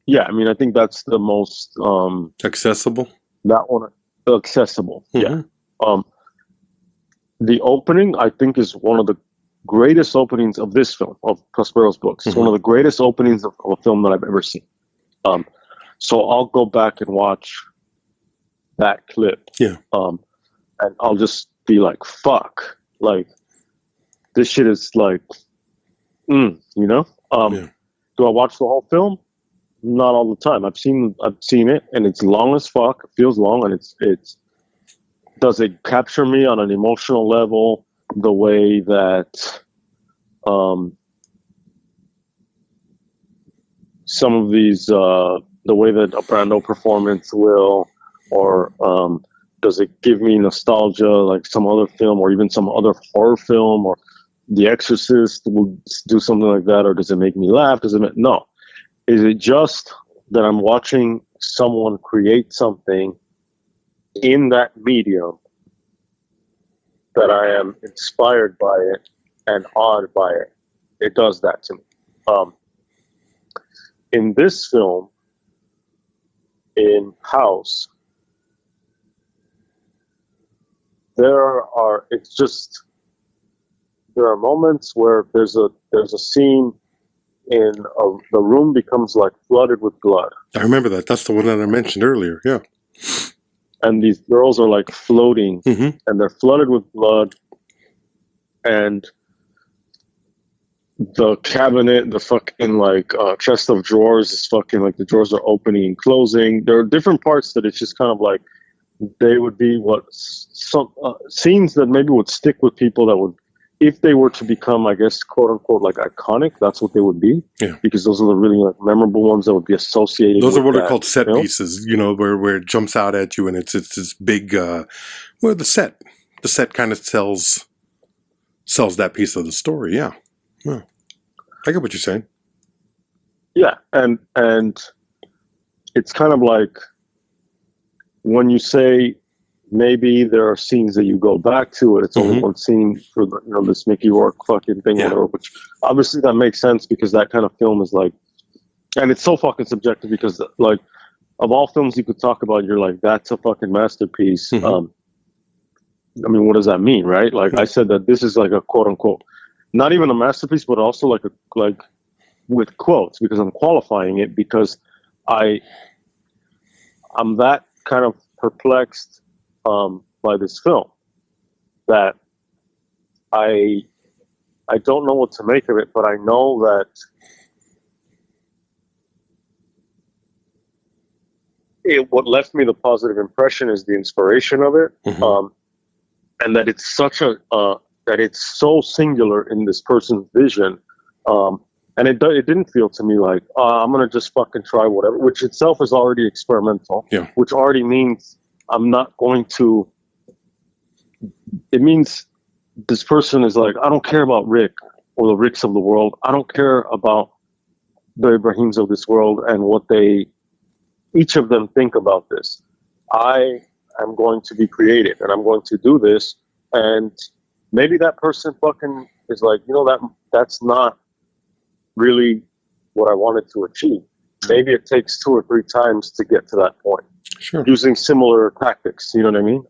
Yeah, I mean, I think that's the most... accessible? That one, accessible, yeah. The opening, I think, is one of the greatest openings of this film, of Prospero's Books. It's one of the greatest openings of a film that I've ever seen. So I'll go back and watch that clip. Yeah. And I'll just be like, fuck. Like, this shit is like, you know? Do I watch the whole film? Not all the time. I've seen it, and it's long as fuck. It feels long, and it's does it capture me on an emotional level the way that some of these the way that a Brando performance will, or does it give me nostalgia like some other film, or even some other horror film, or The Exorcist will do something like that, or does it make me laugh? No. Is it just that I'm watching someone create something in that medium that I am inspired by it and awed by it? It does that to me. In this film, in House, there are moments where there's a scene in the room becomes like flooded with blood. I remember that. That's the one that I mentioned earlier. Yeah. And these girls are like floating, and they're flooded with blood, and the cabinet, the fucking like chest of drawers is fucking like the drawers are opening and closing. There are different parts that it's just kind of like they would be some scenes that maybe would stick with people that would if they were to become, I guess, quote unquote, like iconic, that's what they would be. Yeah. Because those are the really like memorable ones that would be associated. Those are with what are that called set film. pieces, you know, where it jumps out at you and it's this big, well, the set kind of sells that piece of the story. Yeah. Yeah. I get what you're saying. Yeah. And it's kind of like when you say maybe there are scenes that you go back to and it's only one scene for the, you know, this Mickey Rourke fucking thing, whatever, which obviously that makes sense because that kind of film is like, and it's so fucking subjective because like of all films you could talk about, you're like, that's a fucking masterpiece. I mean, what does that mean, right? Like I said that this is like a quote unquote, not even a masterpiece, but also like with quotes because I'm qualifying it because I'm that kind of perplexed by this film that I don't know what to make of it, but I know that what left me the positive impression is the inspiration of it, and that it's such a that it's so singular in this person's vision, and it didn't feel to me like I'm gonna just fucking try whatever, which itself is already experimental, which already means I'm not going to. It means this person is like, I don't care about Rick or the Ricks of the world. I don't care about the Ibrahims of this world and what each of them think about this. I am going to be creative and I'm going to do this. And maybe that person fucking is like, you know, that's not really what I wanted to achieve. Maybe it takes 2 or 3 times to get to that point. Sure. Using similar tactics, you know what I mean?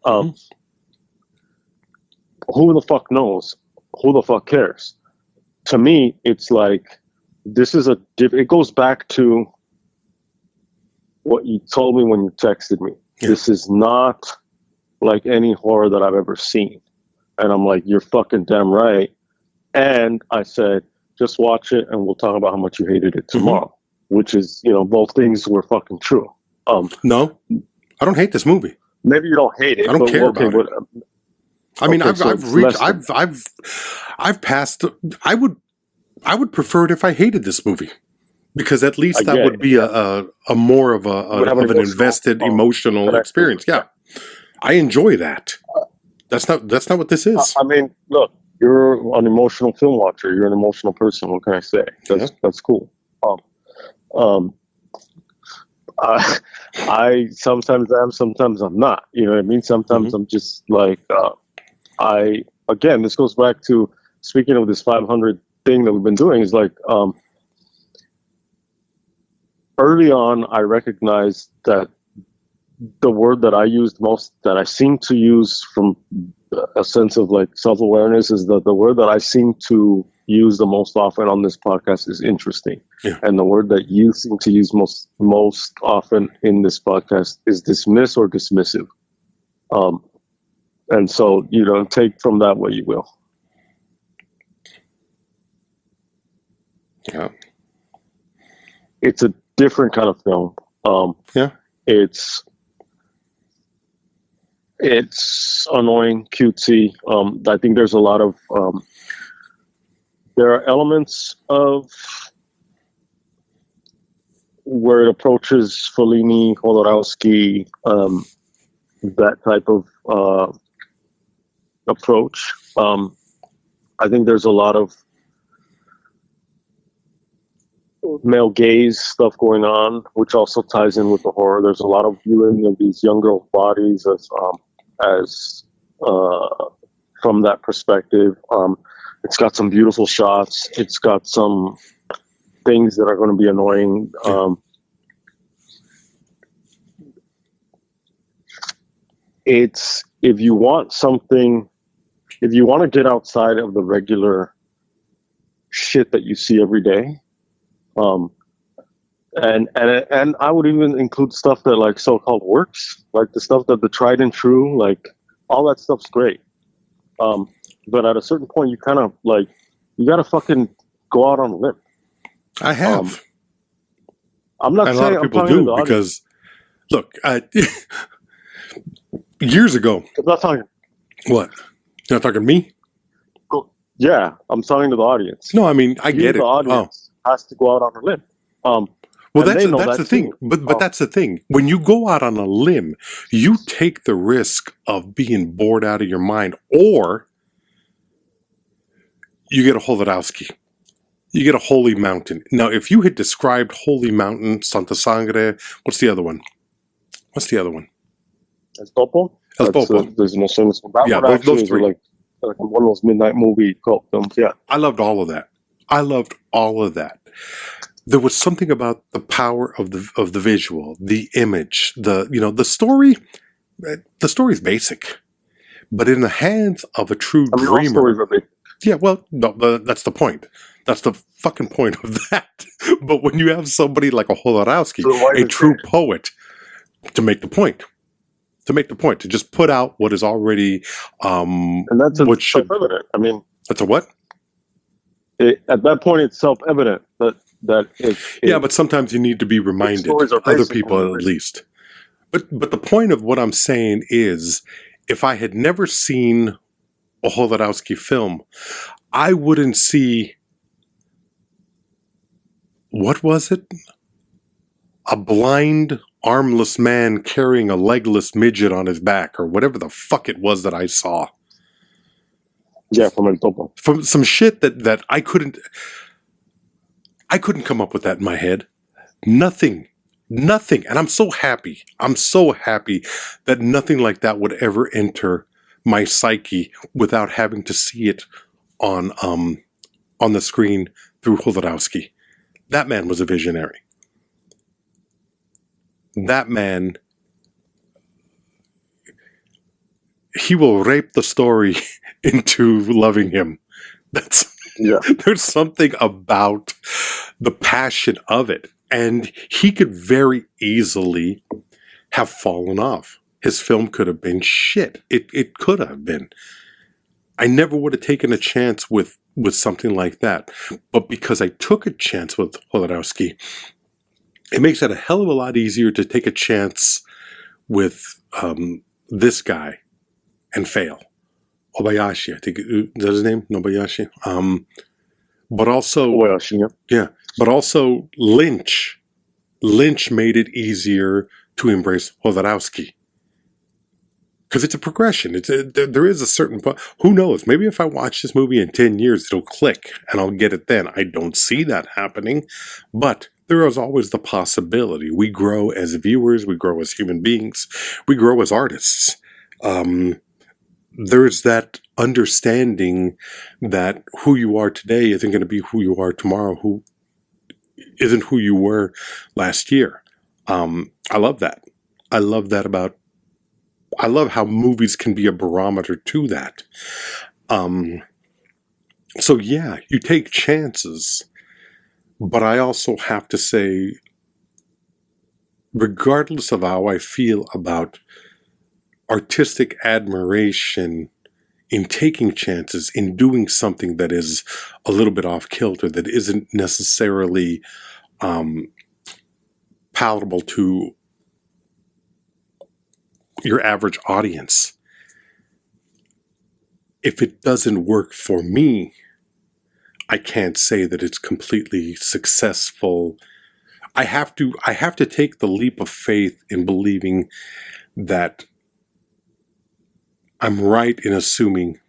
Who the fuck knows? Who the fuck cares? To me, it's like, this is it goes back to what you told me when you texted me. Yeah. This is not like any horror that I've ever seen. And I'm like, you're fucking damn right. And I said, just watch it and we'll talk about how much you hated it tomorrow, which is, you know, both things were fucking true. No, I don't hate this movie. Maybe you don't hate it. I don't care about it. I mean, okay, I've passed. I would prefer it if I hated this movie, because at least that would be a more of an invested emotional experience. Yeah, I enjoy that. That's not what this is. I mean, look, you're an emotional film watcher. You're an emotional person. What can I say? That's cool. I sometimes am, sometimes I'm not. You know what I mean? Sometimes I'm just like, again, this goes back to, speaking of this 500 thing that we've been doing, is like, early on, I recognized that the word that I used most, that I seem to use from a sense of like self-awareness, is that the word that I seem to use the most often on this podcast is interesting. Yeah. And the word that you seem to use most often in this podcast is dismiss or dismissive. And so, you know, take from that what you will. Yeah. It's a different kind of film. It's annoying, cutesy. I think there's a lot of there are elements of where it approaches Fellini, Jodorowsky, that type of approach. I think there's a lot of male gaze stuff going on, which also ties in with the horror. There's a lot of viewing of these young girls' bodies as from that perspective. It's got some beautiful shots. It's got some things that are going to be annoying. It's, if you want to get outside of the regular shit that you see every day, and I would even include stuff that like so-called works, like the stuff that the tried and true, like all that stuff's great. But at a certain point, you kind of like, you got to fucking go out on a limb. I have. I'm not and saying a lot of people do, because look, years ago. I'm not talking. What? You're not talking to me? Go Yeah, I'm talking to the audience. No, I mean, I You, get the it. audience, has to go out on a limb. Well, And they know that's that the thing. too. But that's the thing. When you go out on a limb, you take the risk of being bored out of your mind, or you get a Holodowski. You get a holy mountain. Now, if you had described Holy Mountain, Santa Sangre, what's the other one? El Topo. El Popo. There's no famous one. That Yeah, one actually those is three. like one of those midnight movie cult films. Yeah. I loved all of that. There was something about the power of the visual, the image, the story. The story's basic, but in the hands of a true I mean, all dreamer. stories are big. Yeah, well, no, that's the point. That's the fucking point of that. But when you have somebody like a Holodowski, So why is a it true there? poet, to make the point, to just put out what is already, And that's self-evident. I mean, that's a what? at that point, it's self-evident that Yeah, but sometimes you need to be reminded, stories are other basic people when they're at least. But the point of what I'm saying is, if I had never seen a Holodowski film, I wouldn't see, what was it? A blind, armless man carrying a legless midget on his back, or whatever the fuck it was that I saw. Yeah, from El Topo. From some shit that I couldn't come up with that in my head. Nothing. And I'm so happy that nothing like that would ever enter my psyche without having to see it on the screen through Holodowski. That man was a visionary. That man, he will rape the story into loving him. There's something about the passion of it. And he could very easily have fallen off. His film could have been shit. It could have been. I never would have taken a chance with something like that. But because I took a chance with Holodowski, it makes it a hell of a lot easier to take a chance with this guy and fail. Obayashi, I think, is that his name? Nobuyashi? But also, Obayashi, yeah. But also Lynch. Lynch made it easier to embrace Holodowski. Because it's a progression. There is a certain point. Who knows? Maybe if I watch this movie in 10 years, it'll click and I'll get it then. I don't see that happening. But there is always the possibility. We grow as viewers. We grow as human beings. We grow as artists. There's that understanding that who you are today isn't going to be who you are tomorrow, who isn't who you were last year. I love that. I love how movies can be a barometer to that. So yeah, you take chances, but I also have to say, regardless of how I feel about artistic admiration in taking chances, in doing something that is a little bit off kilter, that isn't necessarily palatable to your average audience. If it doesn't work for me, I can't say that it's completely successful. I have to take the leap of faith in believing that I'm right in assuming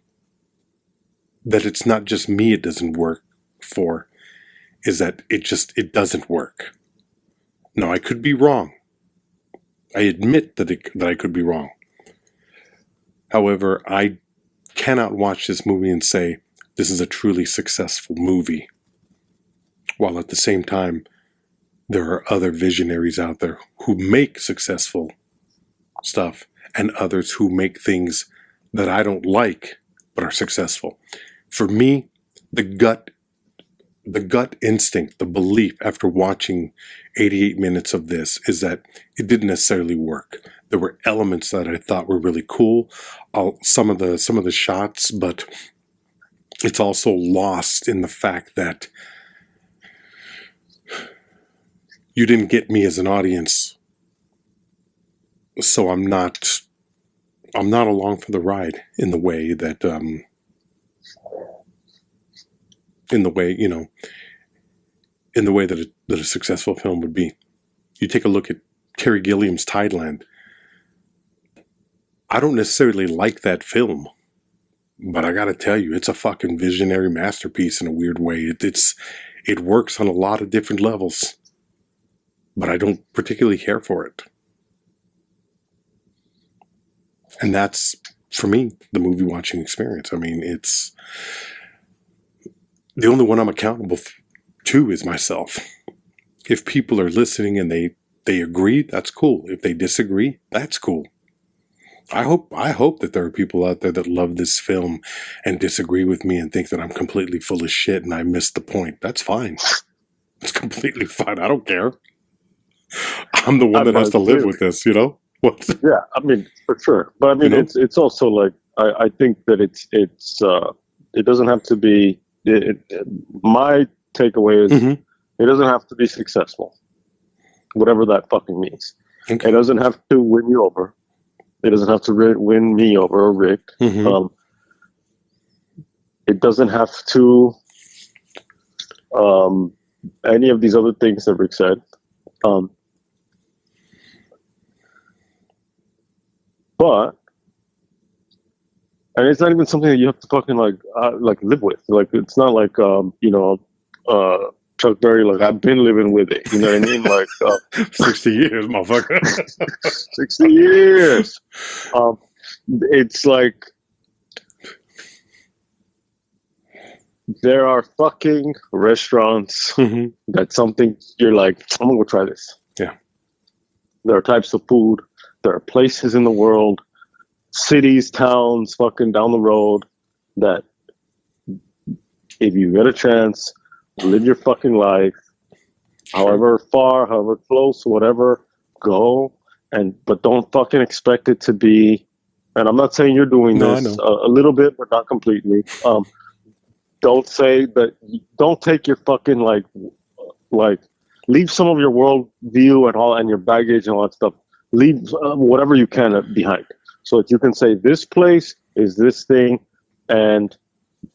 that it's not just me it doesn't work for, is that it doesn't work. No, I could be wrong. I admit that I could be wrong. However, I cannot watch this movie and say, this is a truly successful movie. While at the same time, there are other visionaries out there who make successful stuff, and others who make things that I don't like, but are successful. For me, the gut instinct, the belief after watching 88 minutes of this is that it didn't necessarily work. There were elements that I thought were really cool, some of the shots, but it's also lost in the fact that you didn't get me as an audience. So I'm not along for the ride in the way that in the way, in the way that a successful film would be. You take a look at Terry Gilliam's Tideland. I don't necessarily like that film, but I gotta tell you, it's a fucking visionary masterpiece in a weird way. It works on a lot of different levels, but I don't particularly care for it. And that's, for me, the movie watching experience. I mean, it's the only one I'm accountable to is myself. If people are listening and they agree, that's cool. If they disagree, that's cool. I hope that there are people out there that love this film and disagree with me and think that I'm completely full of shit and I missed the point. That's fine. It's completely fine. I don't care. I'm the one that has to live with this, What? Yeah, I mean, for sure. But I mean, it's also like, I think that it doesn't have to be, my takeaway is it doesn't have to be successful, whatever that fucking means. Okay. It doesn't have to win you over. It doesn't have to win me over or Rick. It doesn't have to any of these other things that Rick said. But, and it's not even something that you have to fucking like live with. Like, it's not like, Chuck Berry, like, I've been living with it. You know what I mean? Like, 60 years, motherfucker. 60 years. It's like, there are fucking restaurants that's something you're like, I'm gonna go try this. Yeah. There are types of food. There are places in the world, cities, towns, fucking down the road that if you get a chance, live your fucking life, however far, however close, whatever, go, but don't fucking expect it to be, and I'm not saying you're doing this, a little bit, but not completely. Don't say that, don't take your fucking, like, leave some of your world view and your baggage and all that stuff. Leave whatever you can behind, so that you can say this place is this thing, and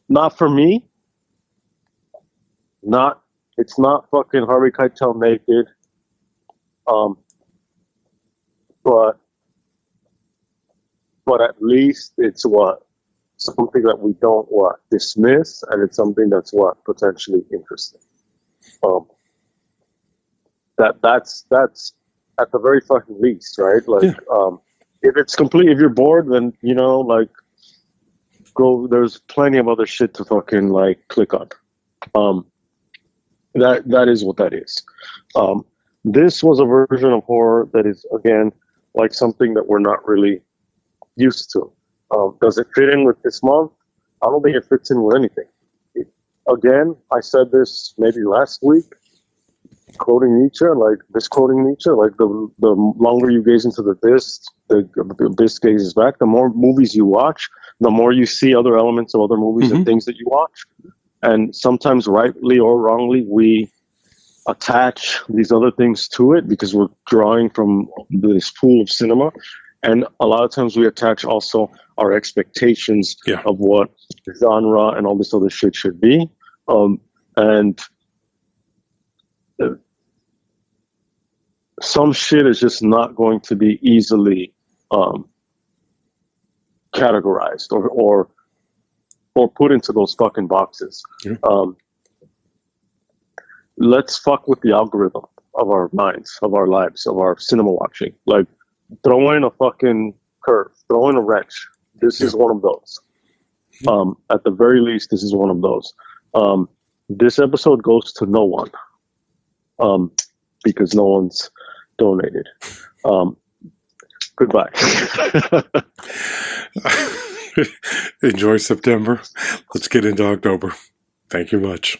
not for me. It's not fucking Harvey Keitel naked, but at least it's something that we don't dismiss, and it's something that's potentially interesting. That's at the very fucking least, right? Like, if it's complete, if you're bored, then, go, there's plenty of other shit to fucking, click on. That is what that is. This was a version of horror that is, again, like something that we're not really used to. Does it fit in with this month? I don't think it fits in with anything. Again, I said this maybe last week, quoting Nietzsche, like the longer you gaze into the abyss, the abyss gazes back. The more movies you watch, the more you see other elements of other movies and things that you watch. And sometimes, rightly or wrongly, we attach these other things to it because we're drawing from this pool of cinema. And a lot of times we attach also our expectations of what genre and all this other shit should be. And some shit is just not going to be easily categorized or put into those fucking boxes. Let's fuck with the algorithm of our minds, of our lives, of our cinema watching. Like, throw in a fucking curve, throw in a wrench. This is one of those. At the very least, this is one of those. This episode goes to no one, because no one's donated. Goodbye. Enjoy September. Let's get into October. Thank you much.